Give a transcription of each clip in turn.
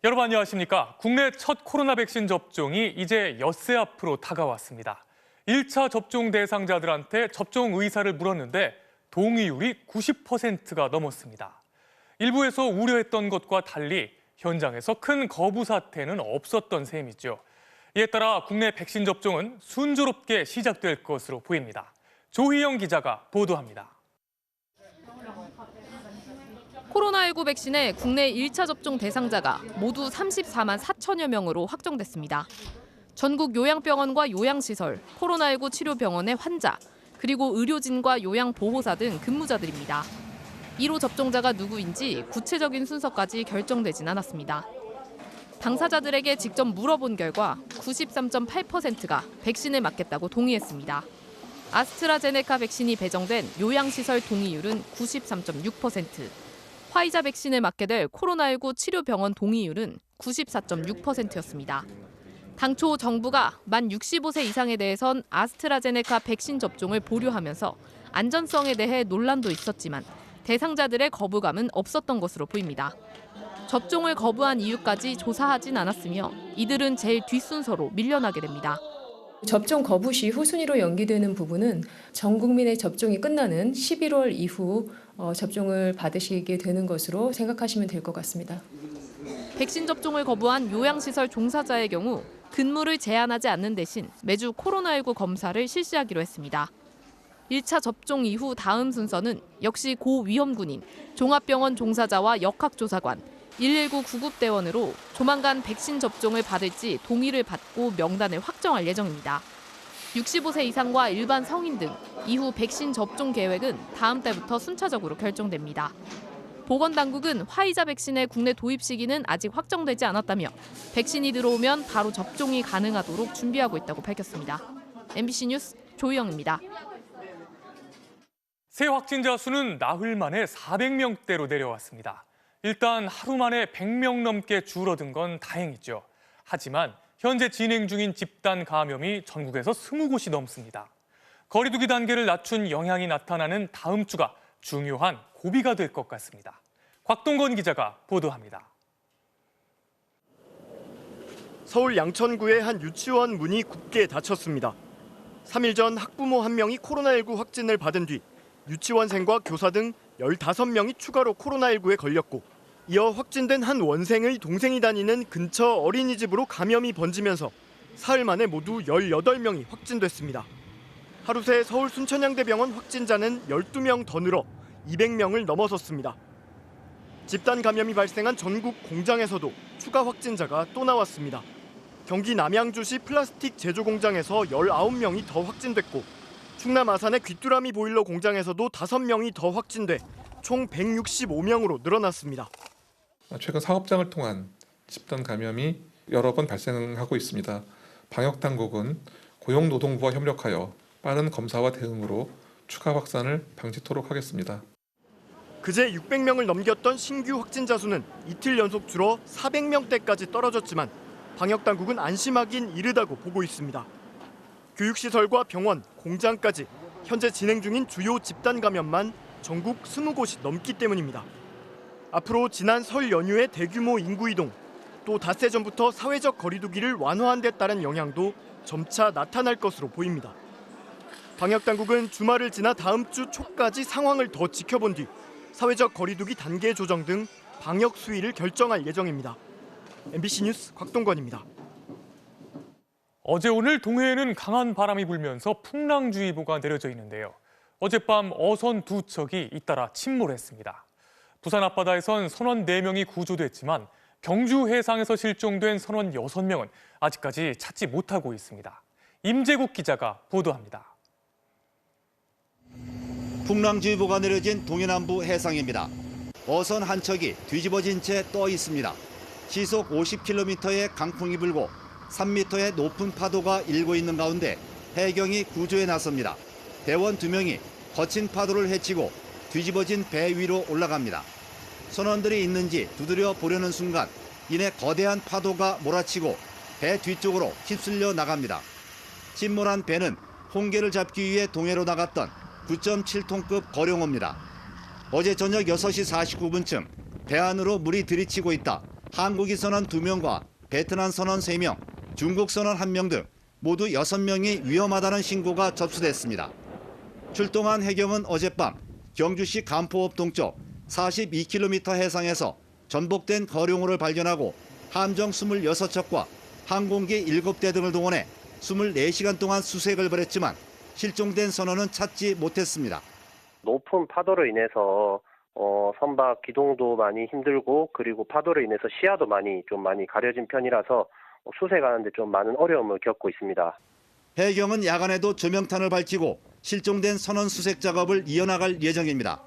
여러분 안녕하십니까? 국내 첫 코로나 백신 접종이 이제 엿새 앞으로 다가왔습니다. 1차 접종 대상자들한테 접종 의사를 물었는데 동의율이 90%가 넘었습니다. 일부에서 우려했던 것과 달리 현장에서 큰 거부 사태는 없었던 셈이죠. 이에 따라 국내 백신 접종은 순조롭게 시작될 것으로 보입니다. 조희영 기자가 보도합니다. 코로나19 백신의 국내 1차 접종 대상자가 모두 34만 4천여 명으로 확정됐습니다. 전국 요양병원과 요양시설, 코로나19 치료병원의 환자, 그리고 의료진과 요양보호사 등 근무자들입니다. 1호 접종자가 누구인지 구체적인 순서까지 결정되진 않았습니다. 당사자들에게 직접 물어본 결과 93.8%가 백신을 맞겠다고 동의했습니다. 아스트라제네카 백신이 배정된 요양시설 동의율은 93.6%, 화이자 백신을 맞게 될 코로나19 치료병원 동의율은 94.6%였습니다. 당초 정부가 만 65세 이상에 대해선 아스트라제네카 백신 접종을 보류하면서 안전성에 대해 논란도 있었지만 대상자들의 거부감은 없었던 것으로 보입니다. 접종을 거부한 이유까지 조사하진 않았으며 이들은 제일 뒷순서로 밀려나게 됩니다. 접종 거부 시 후순위로 연기되는 부분은 전 국민의 접종이 끝나는 11월 이후 접종을 받으시게 되는 것으로 생각하시면 될 것 같습니다. 백신 접종을 거부한 요양시설 종사자의 경우 근무를 제한하지 않는 대신 매주 코로나19 검사를 실시하기로 했습니다. 1차 접종 이후 다음 순서는 역시 고위험군인 종합병원 종사자와 역학조사관, 119 구급대원으로 조만간 백신 접종을 받을지 동의를 받고 명단을 확정할 예정입니다. 65세 이상과 일반 성인 등 이후 백신 접종 계획은 다음 달부터 순차적으로 결정됩니다. 보건당국은 화이자 백신의 국내 도입 시기는 아직 확정되지 않았다며 백신이 들어오면 바로 접종이 가능하도록 준비하고 있다고 밝혔습니다. MBC 뉴스 조희영입니다. 새 확진자 수는 나흘 만에 400명대로 내려왔습니다. 일단 하루 만에 100명 넘게 줄어든 건 다행이죠. 하지만 현재 진행 중인 집단 감염이 전국에서 20곳이 넘습니다. 거리 두기 단계를 낮춘 영향이 나타나는 다음 주가 중요한 고비가 될 것 같습니다. 곽동건 기자가 보도합니다. 서울 양천구의 한 유치원 문이 굳게 닫혔습니다. 3일 전 학부모 1명이 코로나19 확진을 받은 뒤 유치원생과 교사 등 15명이 추가로 코로나19에 걸렸고 이어 확진된 한 원생의 동생이 다니는 근처 어린이집으로 감염이 번지면서 사흘 만에 모두 18명이 확진됐습니다. 하루 새 서울 순천향대병원 확진자는 12명 더 늘어 200명을 넘어섰습니다. 집단 감염이 발생한 전국 공장에서도 추가 확진자가 또 나왔습니다. 경기 남양주시 플라스틱 제조 공장에서 19명이 더 확진됐고 충남 아산의 귀뚜라미 보일러 공장에서도 5명이 더 확진돼 총 165명으로 늘어났습니다. 최근 사업장을 통한 집단 감염이 여러 번 발생하고 있습니다. 방역당국은 고용노동부와 협력하여 빠른 검사와 대응으로 추가 확산을 방지토록 하겠습니다. 그제 600명을 넘겼던 신규 확진자 수는 이틀 연속 줄어 400명대까지 떨어졌지만 방역당국은 안심하긴 이르다고 보고 있습니다. 교육시설과 병원, 공장까지 현재 진행 중인 주요 집단 감염만 전국 20곳이 넘기 때문입니다. 앞으로 지난 설 연휴의 대규모 인구 이동, 또 닷새 전부터 사회적 거리 두기를 완화한 데 따른 영향도 점차 나타날 것으로 보입니다. 방역당국은 주말을 지나 다음 주 초까지 상황을 더 지켜본 뒤 사회적 거리 두기 단계 조정 등 방역 수위를 결정할 예정입니다. MBC 뉴스 곽동건입니다. 어제 오늘 동해에는 강한 바람이 불면서 풍랑주의보가 내려져 있는데요. 어젯밤 어선 2척이 잇따라 침몰했습니다. 부산 앞바다에선 선원 4명이 구조됐지만 경주 해상에서 실종된 선원 6명은 아직까지 찾지 못하고 있습니다. 임재국 기자가 보도합니다. 풍랑주의보가 내려진 동해남부 해상입니다. 어선 한 척이 뒤집어진 채 떠 있습니다. 시속 50km의 강풍이 불고 3m의 높은 파도가 일고 있는 가운데 해경이 구조에 나섭니다. 대원 2명이 거친 파도를 헤치고 뒤집어진 배 위로 올라갑니다. 선원들이 있는지 두드려 보려는 순간 이내 거대한 파도가 몰아치고 배 뒤쪽으로 휩쓸려 나갑니다. 침몰한 배는 홍게를 잡기 위해 동해로 나갔던 9.7톤급 거룡어입니다. 어제 저녁 6시 49분쯤 배 안으로 물이 들이치고 있다. 한국이 선원 2명과 베트남 선원 3명, 중국 선원 1명 등 모두 6명이 위험하다는 신고가 접수됐습니다. 출동한 해경은 어젯밤 경주시 간포읍 동쪽 42km 해상에서 전복된 거룡호를 발견하고 함정 26척과 항공기 7대 등을 동원해 24시간 동안 수색을 벌였지만 실종된 선원은 찾지 못했습니다. 높은 파도로 인해서 선박 기동도 많이 힘들고 그리고 파도로 인해서 시야도 많이 가려진 편이라서 수색하는데 좀 많은 어려움을 겪고 있습니다. 해경은 야간에도 조명탄을 밝히고 실종된 선원 수색 작업을 이어나갈 예정입니다.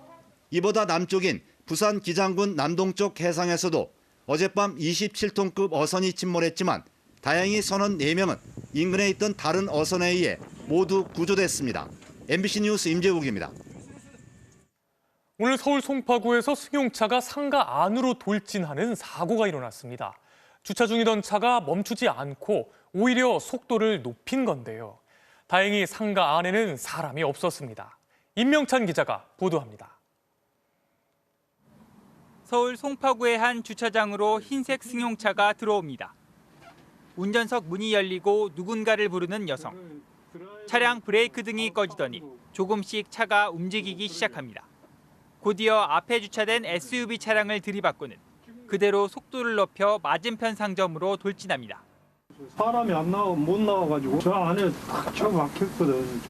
이보다 남쪽인 부산 기장군 남동쪽 해상에서도 어젯밤 27톤급 어선이 침몰했지만 다행히 선원 4명은 인근에 있던 다른 어선에 의해 모두 구조됐습니다. MBC 뉴스 임재욱입니다. 오늘 서울 송파구에서 승용차가 상가 안으로 돌진하는 사고가 일어났습니다. 주차 중이던 차가 멈추지 않고 오히려 속도를 높인 건데요. 다행히 상가 안에는 사람이 없었습니다. 임명찬 기자가 보도합니다. 서울 송파구의 한 주차장으로 흰색 승용차가 들어옵니다. 운전석 문이 열리고 누군가를 부르는 여성. 차량 브레이크 등이 꺼지더니 조금씩 차가 움직이기 시작합니다. 곧이어 앞에 주차된 SUV 차량을 들이받고는 그대로 속도를 높여 맞은편 상점으로 돌진합니다. 사람이 못 나와가지고 저 안에 탁 막혔거든.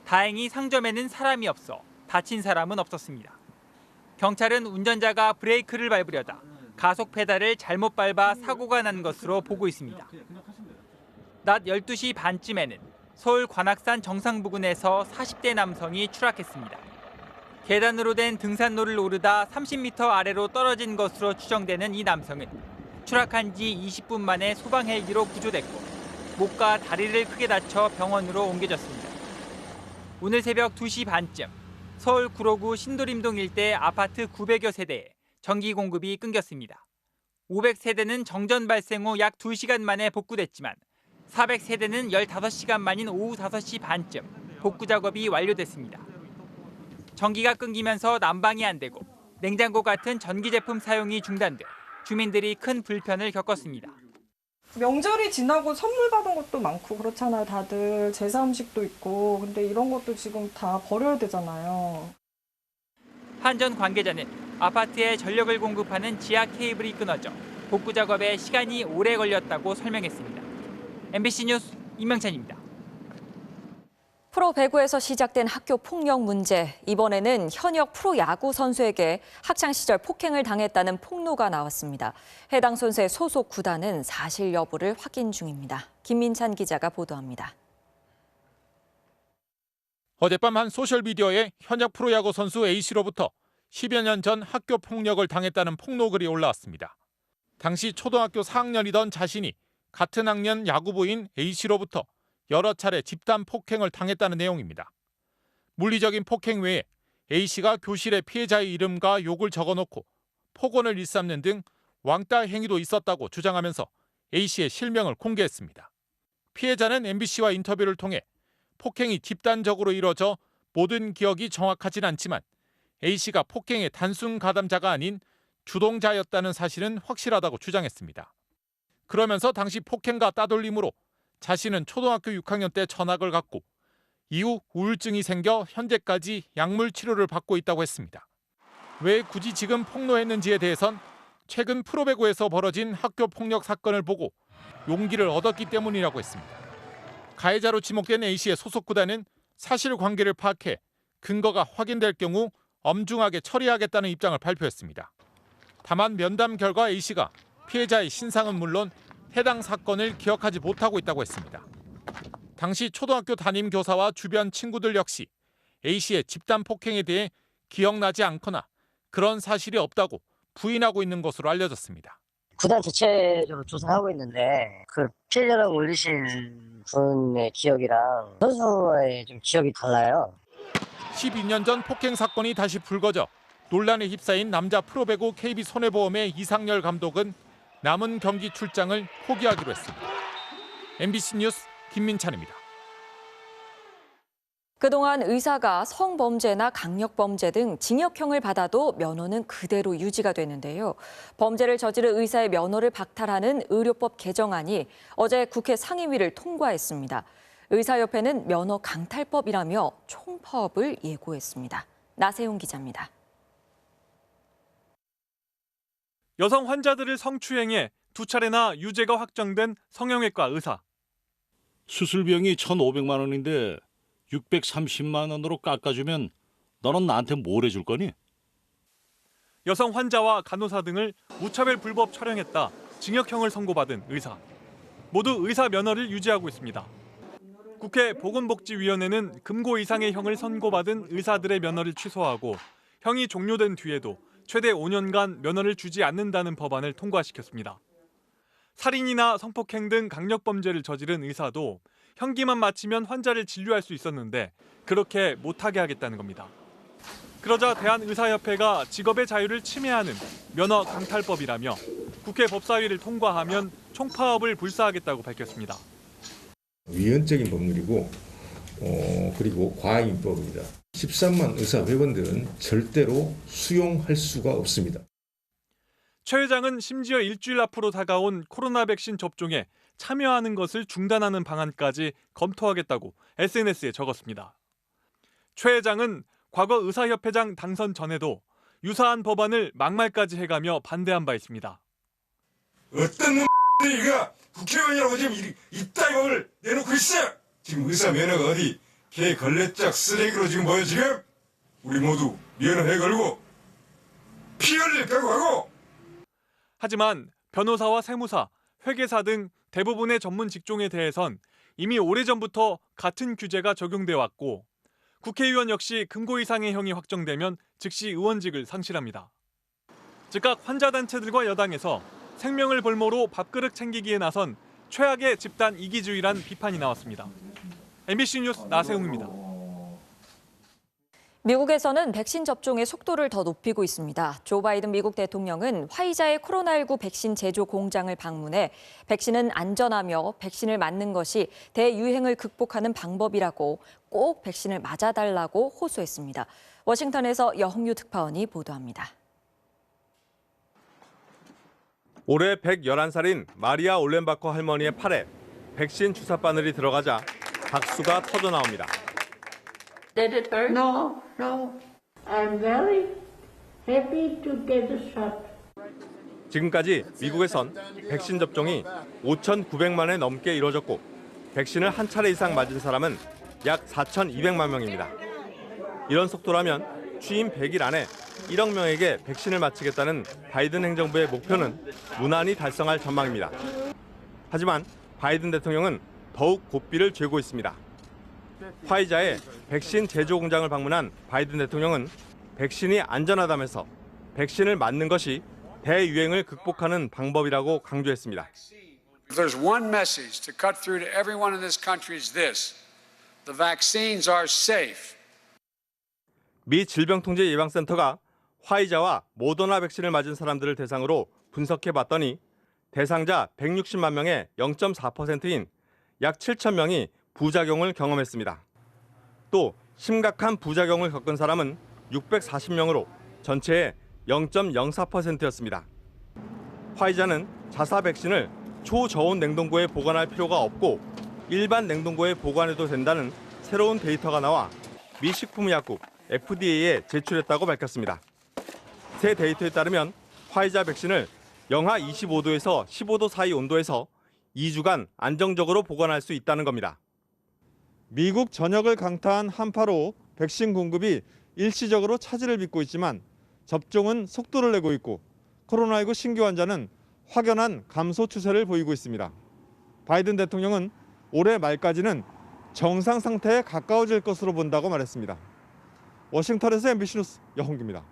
다행히 상점에는 사람이 없어 다친 사람은 없었습니다. 경찰은 운전자가 브레이크를 밟으려다 가속 페달을 잘못 밟아 사고가 난 것으로 보고 있습니다. 낮 12시 반쯤에는 서울 관악산 정상 부근에서 40대 남성이 추락했습니다. 계단으로 된 등산로를 오르다 30m 아래로 떨어진 것으로 추정되는 이 남성은 추락한 지 20분 만에 소방 헬기로 구조됐고 목과 다리를 크게 다쳐 병원으로 옮겨졌습니다. 오늘 새벽 2시 반쯤 서울 구로구 신도림동 일대 아파트 900여 세대에 전기 공급이 끊겼습니다. 500세대는 정전 발생 후 약 2시간 만에 복구됐지만 400세대는 15시간 만인 오후 5시 반쯤 복구 작업이 완료됐습니다. 전기가 끊기면서 난방이 안 되고 냉장고 같은 전기 제품 사용이 중단돼 주민들이 큰 불편을 겪었습니다. 명절이 지나고 선물 받은 것도 많고 그렇잖아요. 다들 제사 음식도 있고. 근데 이런 것도 지금 다 버려야 되잖아요. 한전 관계자는 아파트에 전력을 공급하는 지하 케이블이 끊어져 복구 작업에 시간이 오래 걸렸다고 설명했습니다. MBC 뉴스 임명찬입니다. 프로배구에서 시작된 학교 폭력 문제. 이번에는 현역 프로야구 선수에게 학창시절 폭행을 당했다는 폭로가 나왔습니다. 해당 선수의 소속 구단은 사실 여부를 확인 중입니다. 김민찬 기자가 보도합니다. 어젯밤 한 소셜미디어에 현역 프로야구 선수 A씨로부터 10여 년 전 학교 폭력을 당했다는 폭로글이 올라왔습니다. 당시 초등학교 4학년이던 자신이 같은 학년 야구부인 A씨로부터 여러 차례 집단 폭행을 당했다는 내용입니다. 물리적인 폭행 외에 A씨가 교실에 피해자의 이름과 욕을 적어놓고 폭언을 일삼는 등 왕따 행위도 있었다고 주장하면서 A씨의 실명을 공개했습니다. 피해자는 MBC와 인터뷰를 통해 폭행이 집단적으로 이뤄져 모든 기억이 정확하진 않지만 A씨가 폭행의 단순 가담자가 아닌 주동자였다는 사실은 확실하다고 주장했습니다. 그러면서 당시 폭행과 따돌림으로 자신은 초등학교 6학년 때 전학을 갔고 이후 우울증이 생겨 현재까지 약물 치료를 받고 있다고 했습니다. 왜 굳이 지금 폭로했는지에 대해선 최근 프로배구에서 벌어진 학교 폭력 사건을 보고 용기를 얻었기 때문이라고 했습니다. 가해자로 지목된 A씨의 소속 구단은 사실관계를 파악해 근거가 확인될 경우 엄중하게 처리하겠다는 입장을 발표했습니다. 다만 면담 결과 A씨가 피해자의 신상은 물론 해당 사건을 기억하지 못하고 있다고 했습니다. 당시 초등학교 담임 교사와 주변 친구들 역시 A씨의 집단 폭행에 대해 기억나지 않거나 그런 사실이 없다고 부인하고 있는 것으로 알려졌습니다. 구단 자체적으로 조사하고 있는데 그 피해자라고 올리신 분의 기억이랑 선수의 좀 기억이 달라요. 12년 전 폭행 사건이 다시 불거져 논란에 휩싸인 남자 프로배구 KB손해보험의 이상열 감독은 남은 경기 출장을 포기하기로 했습니다. MBC 뉴스 김민찬입니다. 그동안 의사가 성범죄나 강력범죄 등 징역형을 받아도 면허는 그대로 유지가 되는데요. 범죄를 저지른 의사의 면허를 박탈하는 의료법 개정안이 어제 국회 상임위를 통과했습니다. 의사협회는 면허 강탈법이라며 총파업을 예고했습니다. 나세용 기자입니다. 여성 환자들을 성추행해 2차례나 유죄가 확정된 성형외과 의사. 수술비용이 1,500만 원인데 630만 원으로 깎아주면 너는 나한테 뭘 해줄 거니? 여성 환자와 간호사 등을 무차별 불법 촬영했다 징역형을 선고받은 의사. 모두 의사 면허를 유지하고 있습니다. 국회 보건복지위원회는 금고 이상의 형을 선고받은 의사들의 면허를 취소하고 형이 종료된 뒤에도 최대 5년간 면허를 주지 않는다는 법안을 통과시켰습니다. 살인이나 성폭행 등 강력범죄를 저지른 의사도 형기만 마치면 환자를 진료할 수 있었는데 그렇게 못하게 하겠다는 겁니다. 그러자 대한의사협회가 직업의 자유를 침해하는 면허 강탈법이라며 국회 법사위를 통과하면 총파업을 불사하겠다고 밝혔습니다. 위헌적인 법률이고 그리고 과잉법입니다. 13만 의사 회원들은 절대로 수용할 수가 없습니다. 최 회장은 심지어 일주일 앞으로 다가온 코로나 백신 접종에 참여하는 것을 중단하는 방안까지 검토하겠다고 SNS에 적었습니다. 최 회장은 과거 의사협회장 당선 전에도 유사한 법안을 막말까지 해가며 반대한 바 있습니다. 어떤 놈들이가 국회의원이라고 지금 이따위 법을 내놓고 있어! 지금 의사 면허가 어디 개 걸레짝 쓰레기로 지금 보여 지금? 우리 모두 면허에 걸고 피 흘릴 각오하고! 하지만 변호사와 세무사, 회계사 등 대부분의 전문 직종에 대해선 이미 오래전부터 같은 규제가 적용돼 왔고 국회의원 역시 금고 이상의 형이 확정되면 즉시 의원직을 상실합니다. 즉각 환자단체들과 여당에서 생명을 볼모로 밥그릇 챙기기에 나선 최악의 집단 이기주의란 비판이 나왔습니다. MBC 뉴스 나세웅입니다. 미국에서는 백신 접종의 속도를 더 높이고 있습니다. 조 바이든 미국 대통령은 화이자의 코로나19 백신 제조 공장을 방문해 백신은 안전하며 백신을 맞는 것이 대유행을 극복하는 방법이라고 꼭 백신을 맞아달라고 호소했습니다. 워싱턴에서 여홍유 특파원이 보도합니다. 올해 111살인 마리아 올렌바커 할머니의 팔에 백신 주사 바늘이 들어가자 박수가 터져 나옵니다. Did it hurt? No. I'm very happy to get the shot. 지금까지 미국에선 백신 접종이 5,900만회 넘게 이뤄졌고 백신을 한 차례 이상 맞은 사람은 약 4,200만 명입니다. 이런 속도라면 취임 100일 안에 1억 명에게 백신을 맞히겠다는 바이든 행정부의 목표는 무난히 달성할 전망입니다. 하지만 바이든 대통령은 더욱 고삐를 쥐고 있습니다. 화이자의 백신 제조 공장을 방문한 바이든 대통령은 백신이 안전하다면서 백신을 맞는 것이 대유행을 극복하는 방법이라고 강조했습니다. If there's one message to cut through to everyone in this country is this. The vaccines are safe. 미 질병통제예방센터가 화이자와 모더나 백신을 맞은 사람들을 대상으로 분석해 봤더니 대상자 160만 명의 0.4%인 약 7천 명이 부작용을 경험했습니다. 또 심각한 부작용을 겪은 사람은 640명으로 전체의 0.04%였습니다. 화이자는 자사 백신을 초저온 냉동고에 보관할 필요가 없고 일반 냉동고에 보관해도 된다는 새로운 데이터가 나와 미 식품의약국 FDA에 제출했다고 밝혔습니다. 새 데이터에 따르면 화이자 백신을 영하 25도에서 15도 사이 온도에서 2주간 안정적으로 보관할 수 있다는 겁니다. 미국 전역을 강타한 한파로 백신 공급이 일시적으로 차질을 빚고 있지만 접종은 속도를 내고 있고 코로나19 신규 환자는 확연한 감소 추세를 보이고 있습니다. 바이든 대통령은 올해 말까지는 정상 상태에 가까워질 것으로 본다고 말했습니다. 워싱턴에서 MBC 뉴스 여홍규입니다.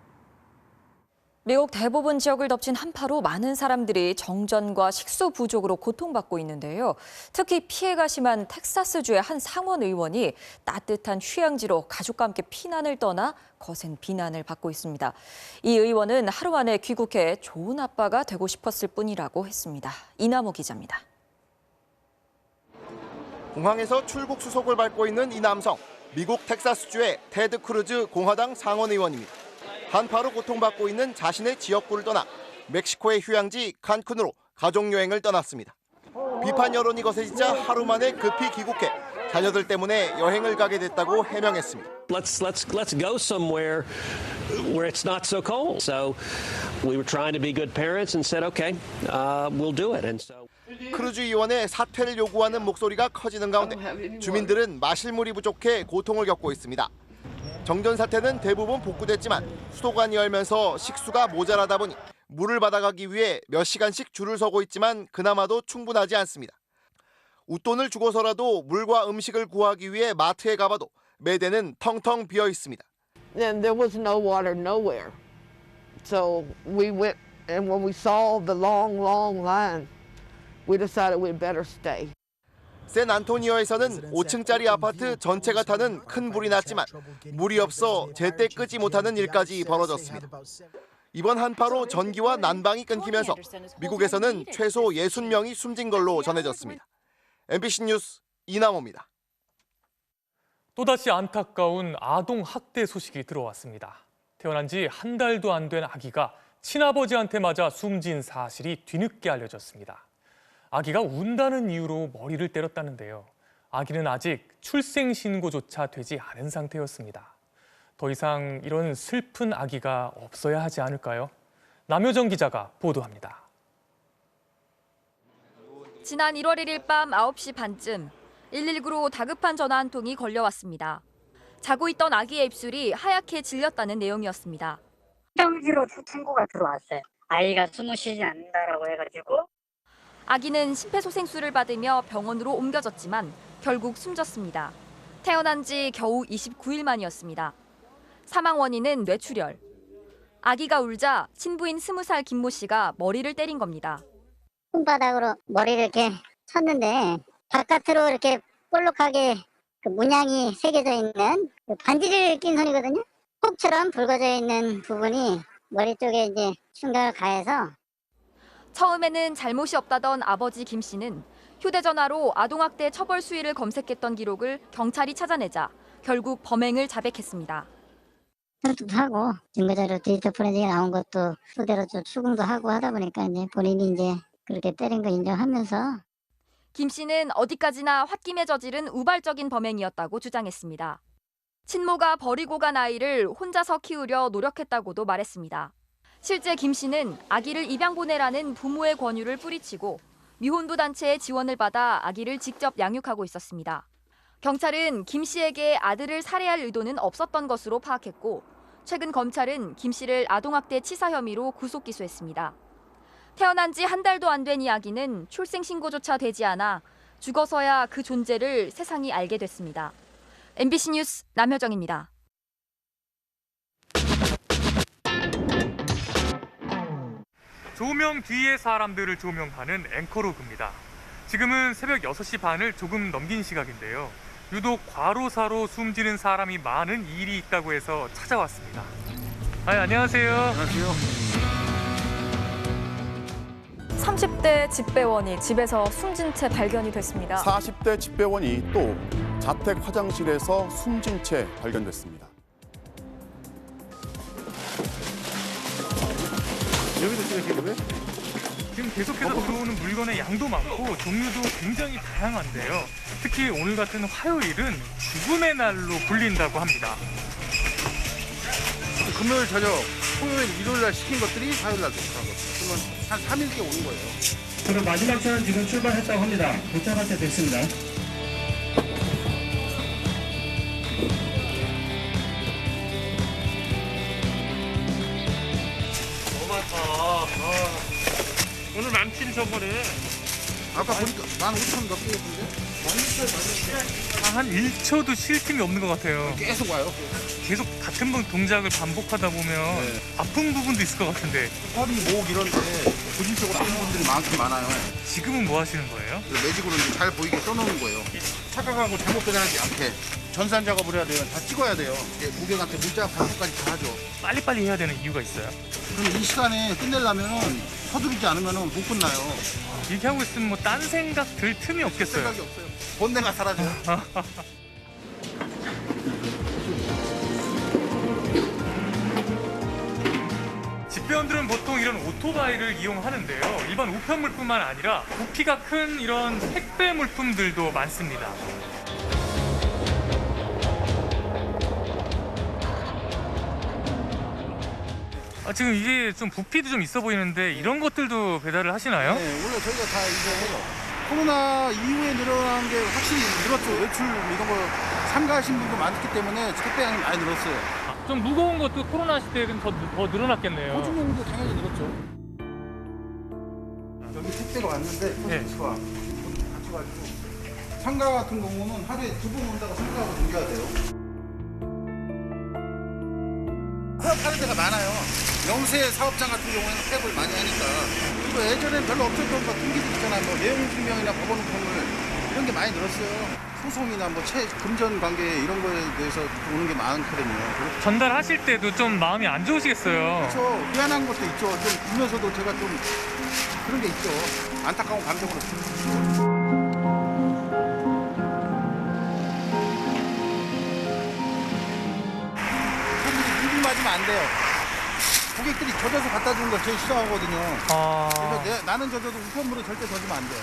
미국 대부분 지역을 덮친 한파로 많은 사람들이 정전과 식수 부족으로 고통받고 있는데요. 특히 피해가 심한 텍사스주의 한 상원 의원이 따뜻한 휴양지로 가족과 함께 피난을 떠나 거센 비난을 받고 있습니다. 이 의원은 하루 안에 귀국해 좋은 아빠가 되고 싶었을 뿐이라고 했습니다. 이남호 기자입니다. 공항에서 출국 수속을 밟고 있는 이 남성. 미국 텍사스주의 테드 크루즈 공화당 상원 의원입니다. 한파로 고통받고 있는 자신의 지역구를 떠나 멕시코의 휴양지 칸쿤으로 가족여행을 떠났습니다. 비판 여론이 거세지자 하루 만에 급히 귀국해 자녀들 때문에 여행을 가게 됐다고 해명했습니다. Let's go somewhere where it's not so cold. So we were trying to be good parents and said, okay, we'll do it. And so. 크루즈 의원의 사퇴를 요구하는 목소리가 커지는 가운데 주민들은 마실 물이 부족해 고통을 겪고 있습니다. 정전 사태는 대부분 복구됐지만 수도관이 열면서 식수가 모자라다 보니 물을 받아가기 위해 몇 시간씩 줄을 서고 있지만 그나마도 충분하지 않습니다. 웃돈을 주고서라도 물과 음식을 구하기 위해 마트에 가봐도 매대는 텅텅 비어 있습니다. And there was no water nowhere. So we went, and when we saw the long line, we decided we'd better stay. 샌 안토니오에서는 5층짜리 아파트 전체가 타는 큰 불이 났지만 물이 없어 제때 끄지 못하는 일까지 벌어졌습니다. 이번 한파로 전기와 난방이 끊기면서 미국에서는 최소 60명이 숨진 걸로 전해졌습니다. MBC 뉴스 이남호입니다. 또다시 안타까운 아동 학대 소식이 들어왔습니다. 태어난 지 한 달도 안 된 아기가 친아버지한테 맞아 숨진 사실이 뒤늦게 알려졌습니다. 아기가 운다는 이유로 머리를 때렸다는데요. 아기는 아직 출생 신고조차 되지 않은 상태였습니다. 더 이상 이런 슬픈 아기가 없어야 하지 않을까요? 남효정 기자가 보도합니다. 지난 1월 1일 밤 9시 반쯤 119로 다급한 전화 한 통이 걸려왔습니다. 자고 있던 아기의 입술이 하얗게 질렸다는 내용이었습니다. 평지로 신고가 들어왔어요. 아이가 숨을 쉬지 않는다라고 해가지고. 아기는 심폐소생술을 받으며 병원으로 옮겨졌지만 결국 숨졌습니다. 태어난 지 겨우 29일 만이었습니다. 사망 원인은 뇌출혈. 아기가 울자 친부인 20살 김모 씨가 머리를 때린 겁니다. 손바닥으로 머리를 이렇게 쳤는데 바깥으로 이렇게 볼록하게 그 문양이 새겨져 있는 그 반지를 낀 손이거든요. 폭처럼 붉어져 있는 부분이 머리 쪽에 이제 충격을 가해서. 처음에는 잘못이 없다던 아버지 김 씨는 휴대전화로 아동학대 처벌 수위를 검색했던 기록을 경찰이 찾아내자 결국 범행을 자백했습니다. 수습도 하고 증거자료 디지털 포렌식이 나온 것도 그대로 좀 추궁도 하고 하다 보니까 이제 본인이 이제 그렇게 때린 거 인정하면서. 김 씨는 어디까지나 홧김에 저지른 우발적인 범행이었다고 주장했습니다. 친모가 버리고 간 아이를 혼자서 키우려 노력했다고도 말했습니다. 실제 김 씨는 아기를 입양 보내라는 부모의 권유를 뿌리치고 미혼부 단체의 지원을 받아 아기를 직접 양육하고 있었습니다. 경찰은 김 씨에게 아들을 살해할 의도는 없었던 것으로 파악했고 최근 검찰은 김 씨를 아동학대 치사 혐의로 구속 기소했습니다. 태어난 지 한 달도 안 된 이 아기는 출생 신고조차 되지 않아 죽어서야 그 존재를 세상이 알게 됐습니다. MBC 뉴스 남효정입니다. 조명 뒤의 사람들을 조명하는 앵커로그입니다. 지금은 새벽 6시 반을 조금 넘긴 시각인데요. 유독 과로사로 숨지는 사람이 많은 일이 있다고 해서 찾아왔습니다. 안녕하세요. 안녕하세요. 30대 집배원이 집에서 숨진 채 발견이 됐습니다. 40대 집배원이 또 자택 화장실에서 숨진 채 발견됐습니다. 여기도 찍으시는 거예요? 지금 계속해서 들어오는 물건의 양도 많고 종류도 굉장히 다양한데요. 특히 오늘 같은 화요일은 죽음의 날로 불린다고 합니다. 금요일 저녁, 토요일, 일요일 날 시킨 것들이 화요일 날 도착한 거죠. 그러면 한 3일째 오는 거예요. 그럼 마지막 차는 지금 출발했다고 합니다. 도착할 때 됐습니다. 오늘 많긴 저번에. 아까 보니까 15,000 몇 개였는데? 한 1초도 쉴 틈이 없는 것 같아요. 계속 와요. 계속 같은 동작을 반복하다 보면 아픈 부분도 있을 것 같은데. 허리, 목 이런 데 고질적으로 아픈 분들이 많긴 많아요. 지금은 뭐 하시는 거예요? 매직으로 잘 보이게 써놓은 거예요. 착각하고 잘못 배달하지 않게 전산 작업을 해야 돼요. 다 찍어야 돼요. 고객한테 문자 반복까지 다 하죠. 빨리빨리 해야 되는 이유가 있어요? 그럼 이 시간에 끝내려면 서두르지 않으면 못 끝나요. 이렇게 하고 있으면 뭐 딴 생각 들 틈이 없겠어요. 생각이 없어요. 본내가 사라져요. 질병들은 보통 이런 오토바이를 이용하는데요. 일반 우편물뿐만 아니라 부피가 큰 이런 택배 물품들도 많습니다. 지금 이게 좀 부피도 좀 있어 보이는데 이런 것들도 배달을 하시나요? 네, 원래 저희가 다 이제 코로나 이후에 늘어난 게 확실히 늘었죠. 외출 이런 거 삼가하신 분도 많기 때문에 택배량이 많이 늘었어요. 좀 무거운 것도 코로나 시대에는 더 늘어났겠네요. 호주용도 당연히 늘었죠. 여기 택배가 왔는데 포스트가 같이 가지고 상가 같은 경우는 하루에 2번 온다고 생각하고 옮겨야 돼요. 사업하는 데가 많아요. 영세 사업장 같은 경우에는 폐업을 많이 하니까. 그리고 예전엔 별로 없었던 거 등기들 있잖아요. 뭐 내용증명이나 법원 우편물 이런 게 많이 늘었어요. 소송이나 뭐 금전 관계 이런 거에 대해서 오는 게 많거든요. 전달하실 때도 좀 마음이 안 좋으시겠어요. 그렇죠. 미안한 것도 있죠. 좀 보면서도 제가 좀 그런 게 있죠. 안타까운 감정으로. 물질 맞으면 안 돼요. 고객들이 젖어서 갖다 주는 걸 제일 싫어하거든요. 그래서 나는 젖어도 우편물은 절대 젖으면 안 돼요.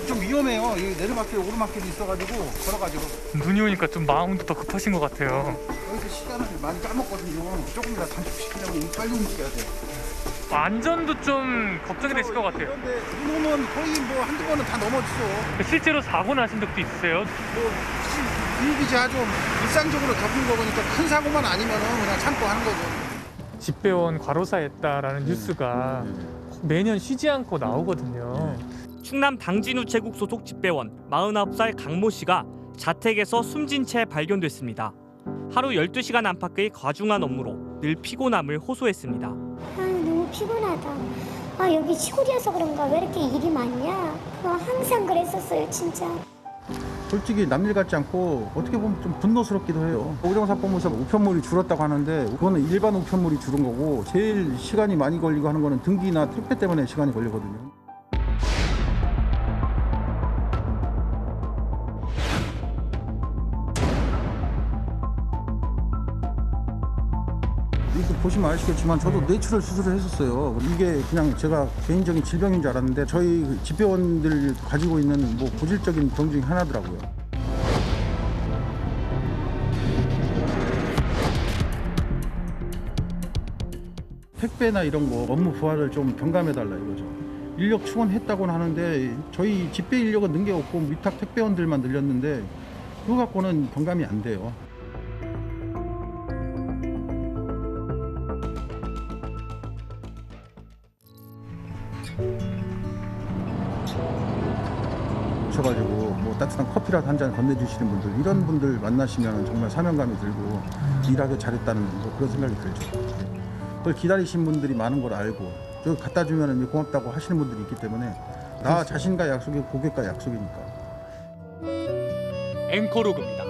좀 위험해요. 여기 내리막길, 오르막길이 있어가지고 걸어가지고. 눈이 오니까 좀 마음도 더 급하신 것 같아요. 여기서 시간을 많이 까먹거든요. 조금이라도 단축시키려면 빨리 움직여야 돼요. 안전도 좀 걱정이 되실 것 같아요. 그런데 눈 오면 거의 뭐 한두 번은 다 넘어지죠. 실제로 사고 나신 적도 있으세요? 비일비재하죠. 일상적으로 겪은 거 보니까 큰 사고만 아니면은 그냥 참고 하는 거죠. 집배원 과로사했다라는 뉴스가 매년 쉬지 않고 나오거든요. 충남 당진우체국 소속 집배원 49살 강모 씨가 자택에서 숨진 채 발견됐습니다. 하루 12시간 안팎의 과중한 업무로 늘 피곤함을 호소했습니다. 너무 피곤하다. 여기 시골이어서 그런가 왜 이렇게 일이 많냐. 항상 그랬었어요 진짜. 솔직히 남일 같지 않고 어떻게 보면 좀 분노스럽기도 해요. 오정사법무사 우편물이 줄었다고 하는데 그거는 일반 우편물이 줄은 거고 제일 시간이 많이 걸리고 하는 거는 등기나 택배 때문에 시간이 걸리거든요. 이거 보시면 아시겠지만 저도 뇌출혈 수술을 했었어요. 이게 그냥 제가 개인적인 질병인 줄 알았는데 저희 집배원들 가지고 있는 뭐 고질적인 병 중에 하나더라고요. 택배나 이런 거 업무 부하를 좀 경감해달라 이거죠. 인력 충원했다고는 하는데 저희 집배 인력은 는 게 없고 위탁 택배원들만 늘렸는데 그거 갖고는 경감이 안 돼요. 오셔가지고 뭐 따뜻한 커피라도 한 잔 건네주시는 분들 이런 분들 만나시면 정말 사명감이 들고 일하기 잘했다는 뭐 그런 생각이 들죠. 그걸 기다리신 분들이 많은 걸 알고 저 갖다 주면 고맙다고 하시는 분들이 있기 때문에 나 자신과 약속이 고객과 약속이니까. 앵커로그입니다.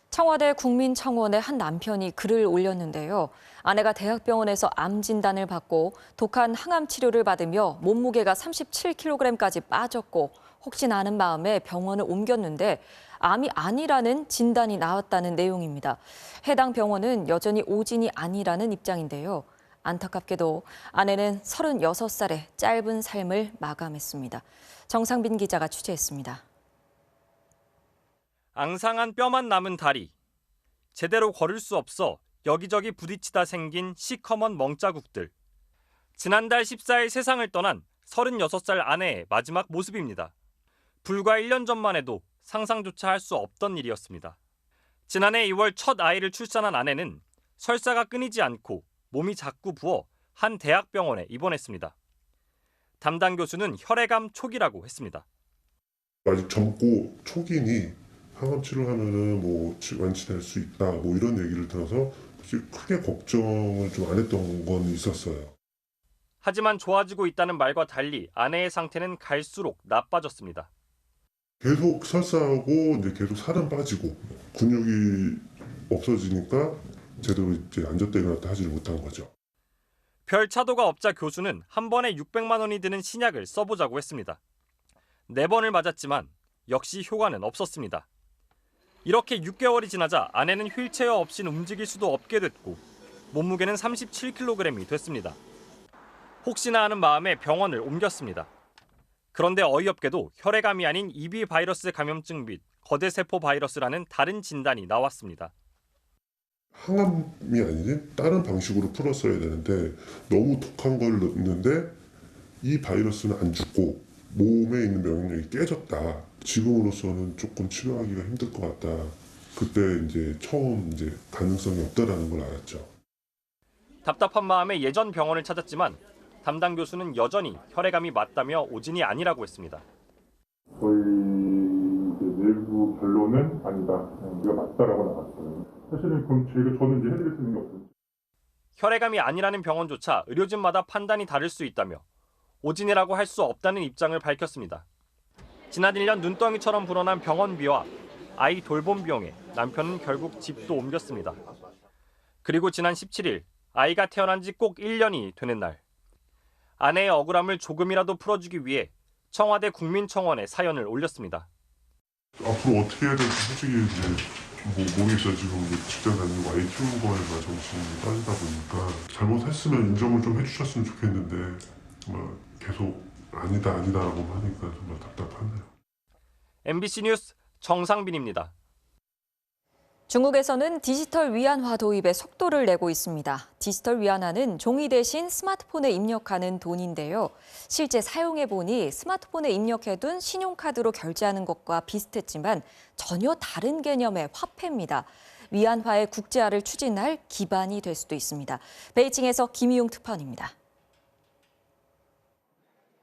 청와대 국민청원에 한 남편이 글을 올렸는데요. 아내가 대학병원에서 암 진단을 받고 독한 항암 치료를 받으며 몸무게가 37kg까지 빠졌고 혹시나 하는 마음에 병원을 옮겼는데 암이 아니라는 진단이 나왔다는 내용입니다. 해당 병원은 여전히 오진이 아니라는 입장인데요. 안타깝게도 아내는 36살의 짧은 삶을 마감했습니다. 정상빈 기자가 취재했습니다. 앙상한 뼈만 남은 다리. 제대로 걸을 수 없어 여기저기 부딪히다 생긴 시커먼 멍자국들. 지난달 14일 세상을 떠난 36살 아내의 마지막 모습입니다. 불과 1년 전만 해도 상상조차 할 수 없던 일이었습니다. 지난해 2월 첫 아이를 출산한 아내는 설사가 끊이지 않고 몸이 자꾸 부어 한 대학병원에 입원했습니다. 담당 교수는 혈액암 초기라고 했습니다. 아직 젊고 초기니 항암 치료하면은 뭐 완치될 수 있다 뭐 이런 얘기를 들어서 크게 걱정을 좀 안 했던 건 있었어요. 하지만 좋아지고 있다는 말과 달리 아내의 상태는 갈수록 나빠졌습니다. 계속 설사하고 이제 계속 살은 빠지고 근육이 없어지니까 제대로 이제 앉았다 일어났다 하지를 못한 거죠. 별 차도가 없자 교수는 한 번에 600만 원이 드는 신약을 써보자고 했습니다. 4번을 맞았지만 역시 효과는 없었습니다. 이렇게 6개월이 지나자 아내는 휠체어 없인 움직일 수도 없게 됐고 몸무게는 37kg이 됐습니다. 혹시나 하는 마음에 병원을 옮겼습니다. 그런데 어이없게도 혈액암이 아닌 EB 바이러스 감염증 및 거대세포 바이러스라는 다른 진단이 나왔습니다. 항암이 아닌 다른 방식으로 풀었어야 되는데 너무 독한 걸 넣는데 이 바이러스는 안 죽고 몸에 있는 면역력이 깨졌다. 지금으로서는 조금 치료하기가 힘들 것 같다. 그때 이제 처음 가능성이 없다라는 걸 알았죠. 답답한 마음에 예전 병원을 찾았지만 담당 교수는 여전히 혈액암이 맞다며 오진이 아니라고 했습니다. 저희 내부 결론은 아니다. 우리가 맞다라고 나왔어요. 사실은 그럼 저는 이제 해드릴 수 있는 게 없어요. 혈액암이 아니라는 병원조차 의료진마다 판단이 다를 수 있다며 오진이라고 할 수 없다는 입장을 밝혔습니다. 지난 1년 눈덩이처럼 불어난 병원비와 아이 돌봄 비용에 남편은 결국 집도 옮겼습니다. 그리고 지난 17일 아이가 태어난 지 꼭 1년이 되는 날 아내의 억울함을 조금이라도 풀어주기 위해 청와대 국민청원에 사연을 올렸습니다. 앞으로 어떻게 해야 될지 솔직히 모르겠어요. 지금 직장 다니고 아이 키우는 거에만 정신이 빠지다 보니까 잘못했으면 인정을 좀 해주셨으면 좋겠는데 정말 계속 아니다라고만 하니까 정말 답답하네요. MBC 뉴스 정상빈입니다. 중국에서는 디지털 위안화 도입에 속도를 내고 있습니다. 디지털 위안화는 종이 대신 스마트폰에 입력하는 돈인데요. 실제 사용해보니 스마트폰에 입력해둔 신용카드로 결제하는 것과 비슷했지만 전혀 다른 개념의 화폐입니다. 위안화의 국제화를 추진할 기반이 될 수도 있습니다. 베이징에서 김희용 특파원입니다.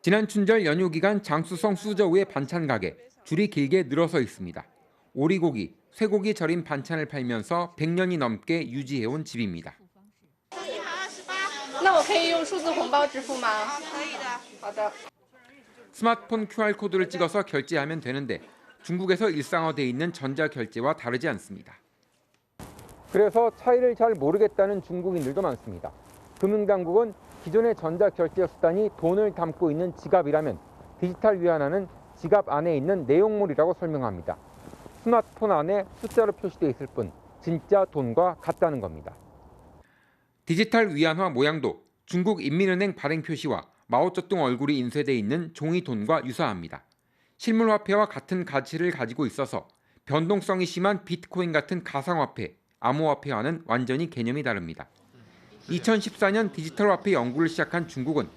지난 춘절 연휴 기간 장쑤성 수저우의 반찬 가게, 줄이 길게 늘어서 있습니다. 오리고기, 쇠고기 절인 반찬을 팔면서 100년이 넘게 유지해온 집입니다. 스마트폰 QR코드를 찍어서 결제하면 되는데 중국에서 일상화돼 있는 전자결제와 다르지 않습니다. 그래서 차이를 잘 모르겠다는 중국인들도 많습니다. 금융당국은 기존의 전자결제 수단이 돈을 담고 있는 지갑이라면 디지털 위안화는 지갑 안에 있는 내용물이라고 설명합니다. 스마트폰 안에 숫자로 표시되어 있을 뿐 진짜 돈과 같다는 겁니다. 디지털 위안화 모양도 중국 인민은행 발행 표시와 마오쩌둥 얼굴이 인쇄돼 있는 종이 돈과 유사합니다. 실물 화폐와 같은 가치를 가지고 있어서 변동성이 심한 비트코인 같은 가상화폐, 암호화폐와는 완전히 개념이 다릅니다. 2014년 디지털 화폐 연구를 시작한 중국은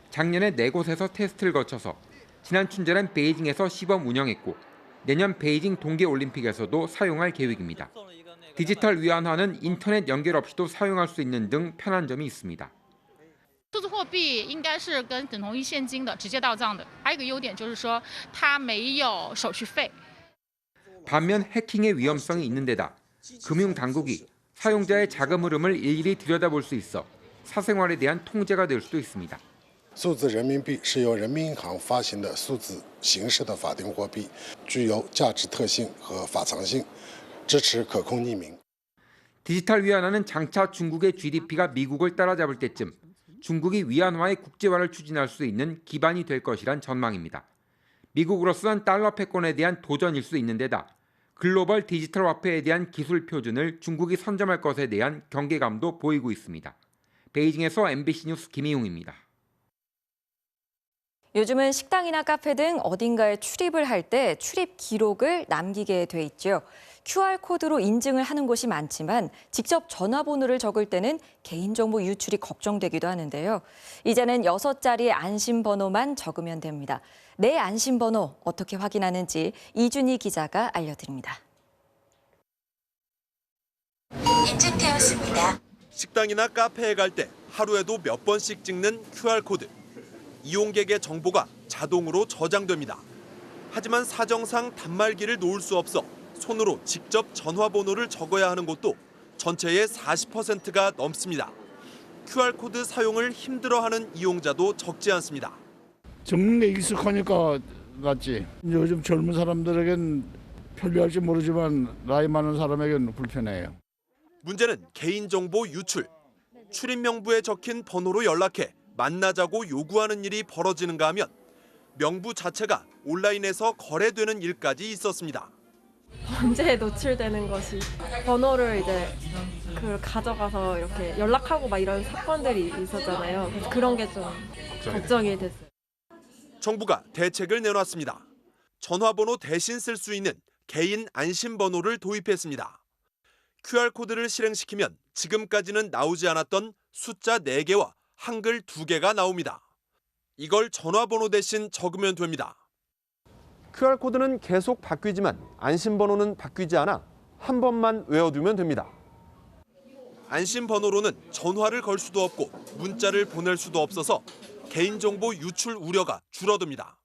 작년에 4곳에서 테스트를 거쳐서 지난 춘절엔 베이징에서 시범 운영했고 내년 베이징 동계올림픽에서도 사용할 계획입니다. 디지털 위안화는 인터넷 연결 없이도 사용할 수 있는 등 편한 점이 있습니다. 数字货币应该是跟等同于现金的，直接到账的。还有一个优点就是说，它没有手续费。 반면 해킹의 위험성이 있는 데다 금융당국이 사용자의 자금 흐름을 일일이 들여다볼 수 있어 사생활에 대한 통제가 될 수도 있습니다. 数字人民币是由人民银行发行的数字形式的法定货币，具有价值特性和法偿性，支持可控匿名。 디지털 위안화는 장차 중국의 GDP가 미국을 따라잡을 때쯤 중국이 위안화의 국제화를 추진할 수 있는 기반이 될 것이란 전망입니다. 미국으로서는 달러 패권에 대한 도전일 수 있는 데다 글로벌 디지털 화폐에 대한 기술 표준을 중국이 선점할 것에 대한 경계감도 보이고 있습니다. 베이징에서 MBC 뉴스 김희용입니다. 요즘은 식당이나 카페 등 어딘가에 출입을 할 때 출입 기록을 남기게 돼 있죠. QR코드로 인증을 하는 곳이 많지만 직접 전화번호를 적을 때는 개인정보 유출이 걱정되기도 하는데요. 이제는 6자리의 안심번호만 적으면 됩니다. 내 안심번호 어떻게 확인하는지 이준희 기자가 알려드립니다. 인증되었습니다. 식당이나 카페에 갈 때 하루에도 몇 번씩 찍는 QR코드. 이용객의 정보가 자동으로 저장됩니다. 하지만 사정상 단말기를 놓을 수 없어 손으로 직접 전화번호를 적어야 하는 곳도 전체의 40%가 넘습니다. QR코드 사용을 힘들어하는 이용자도 적지 않습니다. 적는 게 익숙하니까 낫지. 요즘 젊은 사람들에겐 편리할지 모르지만 나이 많은 사람에겐 불편해요. 문제는 개인정보 유출. 출입 명부에 적힌 번호로 연락해 만나자고 요구하는 일이 벌어지는가 하면 명부 자체가 온라인에서 거래되는 일까지 있었습니다. 범죄에 노출되는 것이 번호를 이제 가져가서 이렇게 연락하고 막 이런 사건들이 있었잖아요. 그래서 그런 게 좀 걱정이 됐어요. 정부가 대책을 내놨습니다. 전화번호 대신 쓸 수 있는 개인 안심번호를 도입했습니다. QR코드를 실행시키면 지금까지는 나오지 않았던 숫자 4개와 한글 2개가 나옵니다. 이걸 전화번호 대신 적으면 됩니다. QR코드는 계속 바뀌지만 안심번호는 바뀌지 않아 한 번만 외워두면 됩니다. 안심번호로는 전화를 걸 수도 없고 문자를 보낼 수도 없어서 개인정보 유출 우려가 줄어듭니다.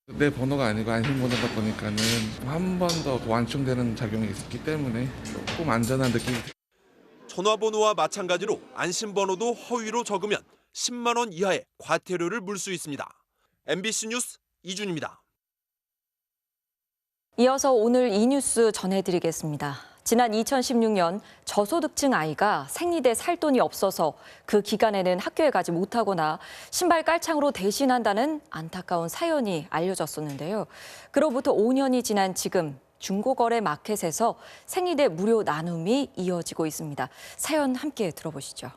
내 번호가 아니고 안심번호다 보니까는 한 번 더 완충되는 작용이 있기 때문에 조금 안전한 느낌이 듭니다. 전화번호와 마찬가지로 안심번호도 허위로 적으면 10만 원 이하의 과태료를 물 수 있습니다. MBC 뉴스 이준입니다. 이어서 오늘 이 뉴스 전해드리겠습니다. 지난 2016년 저소득층 아이가 생리대 살 돈이 없어서 그 기간에는 학교에 가지 못하거나 신발 깔창으로 대신한다는 안타까운 사연이 알려졌었는데요. 그로부터 5년이 지난 지금 중고거래 마켓에서 생리대 무료 나눔이 이어지고 있습니다. 사연 함께 들어보시죠.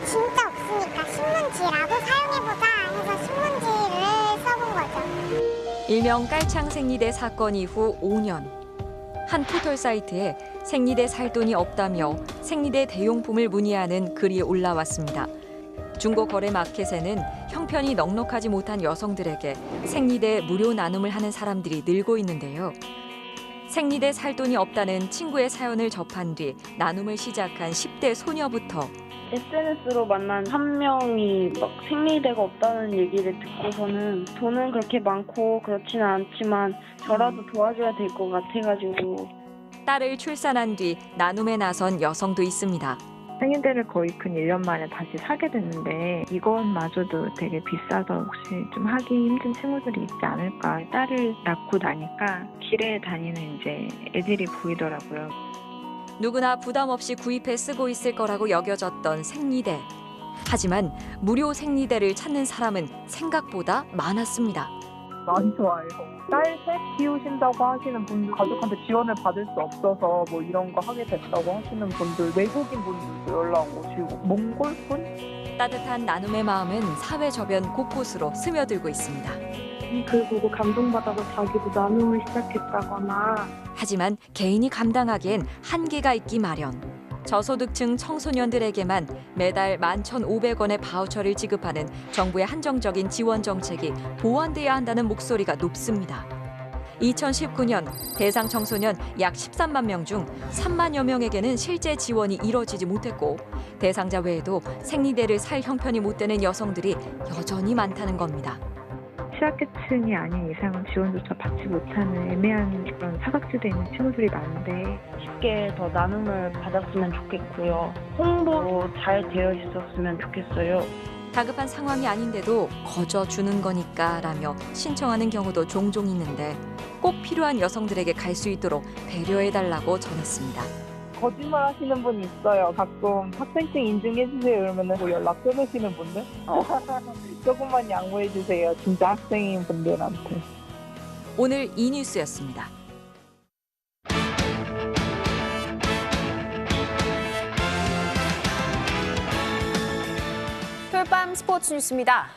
진짜 없으니까 신문지라도 사용해보자 해서 신문지를 써본 거죠. 일명 깔창 생리대 사건 이후 5년. 한 포털 사이트에 생리대 살 돈이 없다며 생리대 대용품을 문의하는 글이 올라왔습니다. 중고 거래 마켓에는 형편이 넉넉하지 못한 여성들에게 생리대 무료 나눔을 하는 사람들이 늘고 있는데요. 생리대 살 돈이 없다는 친구의 사연을 접한 뒤 나눔을 시작한 10대 소녀부터 SNS로 만난 한 명이 막 생리대가 없다는 얘기를 듣고서는 돈은 그렇게 많고 그렇지는 않지만 저라도 도와줘야 될 것 같아가지고 딸을 출산한 뒤 나눔에 나선 여성도 있습니다. 생리대를 거의 근 1년 만에 다시 사게 됐는데 이것마저도 되게 비싸서 혹시 좀 하기 힘든 친구들이 있지 않을까. 딸을 낳고 나니까 길에 다니는 이제 애들이 보이더라고요. 누구나 부담 없이 구입해 쓰고 있을 거라고 여겨졌던 생리대. 하지만 무료 생리대를 찾는 사람은 생각보다 많았습니다. 많이 좋아해요. 딸 셋 키우신다고 하시는 분들, 가족한테 지원을 받을 수 없어서 뭐 이런 거 하게 됐다고 하시는 분들, 외국인 분들도 연락 오시고, 몽골 분? 따뜻한 나눔의 마음은 사회 저변 곳곳으로 스며들고 있습니다. 이 글 보고 감동받아서 자기도 나눔을 시작했다거나. 하지만 개인이 감당하기엔 한계가 있기 마련. 저소득층 청소년들에게만 매달 11,500원의 바우처를 지급하는 정부의 한정적인 지원 정책이 보완돼야 한다는 목소리가 높습니다. 2019년 대상 청소년 약 13만 명 중 3만여 명에게는 실제 지원이 이뤄지지 못했고 대상자 외에도 생리대를 살 형편이 못 되는 여성들이 여전히 많다는 겁니다. 취약계층이 아닌 이상은 지원조차 받지 못하는 애매한 그런 사각지대에 있는 친구들이 많은데 쉽게 더 나눔을 받았으면 좋겠고요. 홍보도 잘 되어 있었으면 좋겠어요. 다급한 상황이 아닌데도 거저 주는 거니까라며 신청하는 경우도 종종 있는데 꼭 필요한 여성들에게 갈 수 있도록 배려해달라고 전했습니다. 거짓말 하시는 분이 있어요. 가끔 학생증 인증해주세요 이러면 뭐 연락 끊으시는 분들? 조금만 양보해주세요. 진짜 학생인 분들한테. 오늘 이 뉴스였습니다. 풀밤 스포츠 뉴스입니다.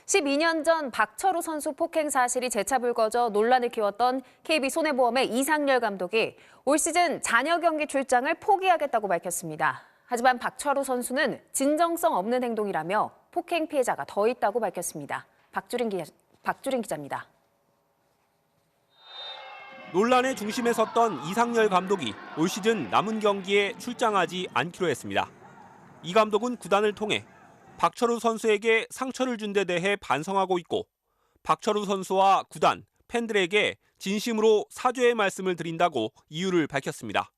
12년 전 박철우 선수 폭행 사실이 재차 불거져 논란을 키웠던 KB손해보험의 이상열 감독이 올 시즌 잔여 경기 출장을 포기하겠다고 밝혔습니다. 하지만 박철우 선수는 진정성 없는 행동이라며 폭행 피해자가 더 있다고 밝혔습니다. 박주린 기자입니다. 논란의 중심에 섰던 이상열 감독이 올 시즌 남은 경기에 출장하지 않기로 했습니다. 이 감독은 구단을 통해 박철우 선수에게 상처를 준 데 대해 반성하고 있고 박철우 선수와 구단, 팬들에게 진심으로 사죄의 말씀을 드린다고 이유를 밝혔습니다.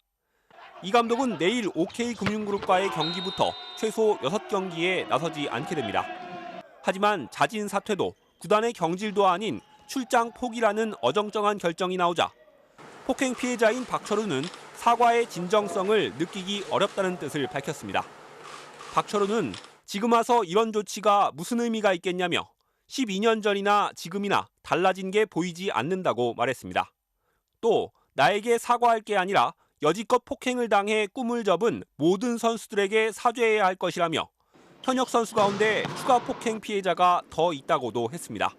이 감독은 내일 OK금융그룹과의 경기부터 최소 6경기에 나서지 않게 됩니다. 하지만 자진 사퇴도 구단의 경질도 아닌 출장 포기라는 어정쩡한 결정이 나오자 폭행 피해자인 박철우는 사과의 진정성을 느끼기 어렵다는 뜻을 밝혔습니다. 박철우는 지금 와서 이런 조치가 무슨 의미가 있겠냐며 12년 전이나 지금이나 달라진 게 보이지 않는다고 말했습니다. 또 나에게 사과할 게 아니라 여지껏 폭행을 당해 꿈을 접은 모든 선수들에게 사죄해야 할 것이라며 현역 선수 가운데 추가 폭행 피해자가 더 있다고도 했습니다.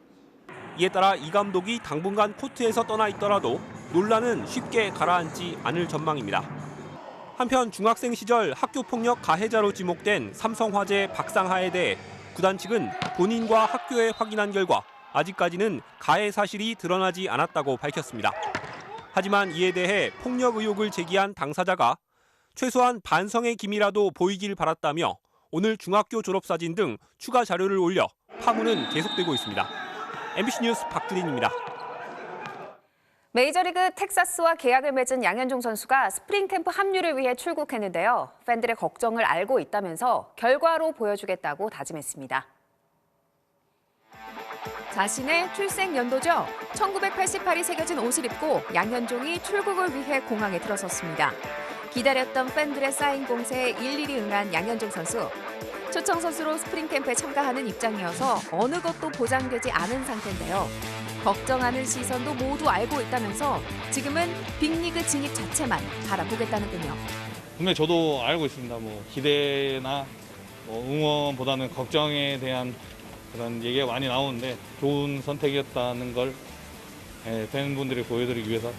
이에 따라 이 감독이 당분간 코트에서 떠나 있더라도 논란은 쉽게 가라앉지 않을 전망입니다. 한편 중학생 시절 학교폭력 가해자로 지목된 삼성화재 박상하에 대해 구단 측은 본인과 학교에 확인한 결과 아직까지는 가해 사실이 드러나지 않았다고 밝혔습니다. 하지만 이에 대해 폭력 의혹을 제기한 당사자가 최소한 반성의 기미라도 보이길 바랐다며 오늘 중학교 졸업사진 등 추가 자료를 올려 파문은 계속되고 있습니다. MBC 뉴스 박두린입니다. 메이저리그 텍사스와 계약을 맺은 양현종 선수가 스프링 캠프 합류를 위해 출국했는데요. 팬들의 걱정을 알고 있다면서 결과로 보여주겠다고 다짐했습니다. 자신의 출생 연도죠. 1988이 새겨진 옷을 입고 양현종이 출국을 위해 공항에 들어섰습니다. 기다렸던 팬들의 사인 공세에 일일이 응한 양현종 선수. 초청 선수로 스프링 캠프에 참가하는 입장이어서 어느 것도 보장되지 않은 상태인데요. 걱정하는 시선도 모두 알고 있다면서 지금은 빅리그 진입 자체만 바라보겠다는군요. 분명히 저도 알고 있습니다. 기대나 응원보다는 걱정에 대한 그런 얘기가 많이 나오는데 좋은 선택이었다는 걸 팬분들이 보여드리기 위해서.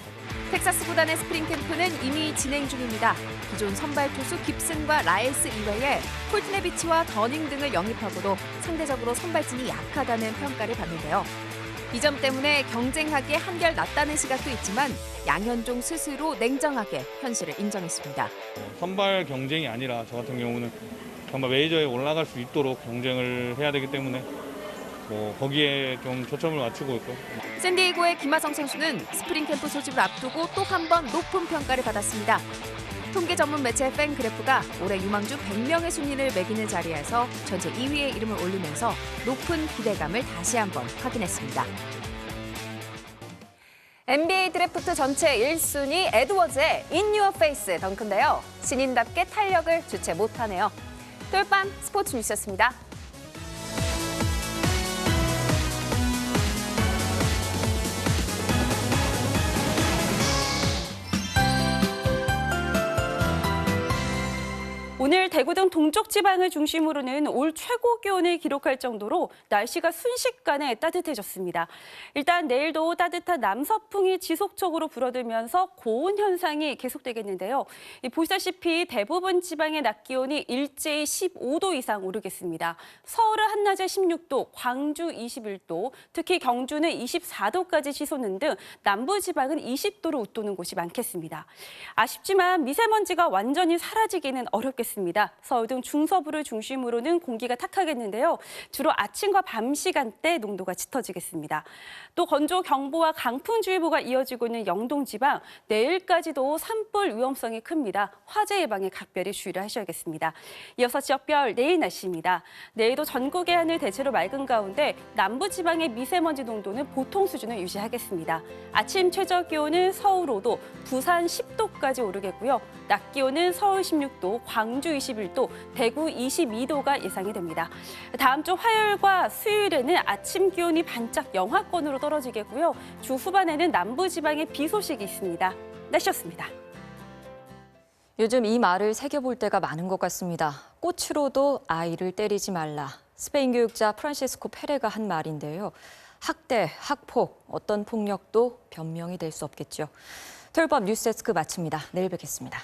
텍사스 구단의 스프링 캠프는 이미 진행 중입니다. 기존 선발 투수 깁슨과 라이스 이외에 콜트네비치와 더닝 등을 영입하고도 상대적으로 선발진이 약하다는 평가를 받는데요. 이 점 때문에 경쟁하기에 한결 낫다는 시각도 있지만 양현종 스스로 냉정하게 현실을 인정했습니다. 선발 경쟁이 아니라 저 같은 경우는 정말 메이저에 올라갈 수 있도록 경쟁을 해야 되기 때문에 거기에 좀 초점을 맞추고 있고. 샌디에이고의 김하성 선수는 스프링 캠프 소집을 앞두고 또 한 번 높은 평가를 받았습니다. 통계 전문 매체 팬그래프가 올해 유망주 100명의 순위를 매기는 자리에서 전체 2위의 이름을 올리면서 높은 기대감을 다시 한번 확인했습니다. NBA 드래프트 전체 1순위 에드워즈의 In Your Face 덩크인데요. 신인답게 탄력을 주체 못하네요. 토요일 밤 스포츠 뉴스였습니다. 오늘 대구 등 동쪽 지방을 중심으로는 올 최고 기온을 기록할 정도로 날씨가 순식간에 따뜻해졌습니다. 일단 내일도 따뜻한 남서풍이 지속적으로 불어들면서 고온 현상이 계속되겠는데요. 보시다시피 대부분 지방의 낮 기온이 일제히 15도 이상 오르겠습니다. 서울은 한낮에 16도, 광주 21도, 특히 경주는 24도까지 치솟는 등 남부 지방은 20도로 웃도는 곳이 많겠습니다. 아쉽지만 미세먼지가 완전히 사라지기는 어렵겠습니다. 서울 등 중서부를 중심으로는 공기가 탁하겠는데요. 주로 아침과 밤 시간대 농도가 짙어지겠습니다. 또 건조 경보와 강풍주의보가 이어지고 있는 영동 지방, 내일까지도 산불 위험성이 큽니다. 화재 예방에 각별히 주의를 하셔야겠습니다. 이어서 지역별 내일 날씨입니다. 내일도 전국의 하늘 대체로 맑은 가운데 남부 지방의 미세먼지 농도는 보통 수준을 유지하겠습니다. 아침 최저 기온은 서울 5도, 부산 10도까지 오르겠고요. 낮 기온은 서울 16도, 광주 21도, 대구 22도가 예상이 됩니다. 다음 주 화요일과 수요일에는 아침 기온이 반짝 영하권으로 떨어지겠고요. 주 후반에는 남부 지방에 비 소식이 있습니다. 날씨였습니다. 요즘 이 말을 새겨볼 때가 많은 것 같습니다. 꽃으로도 아이를 때리지 말라. 스페인 교육자 프란시스코 페레가 한 말인데요. 학대, 학폭, 어떤 폭력도 변명이 될 수 없겠죠. 토요일 밤 뉴스데스크 마칩니다. 내일 뵙겠습니다.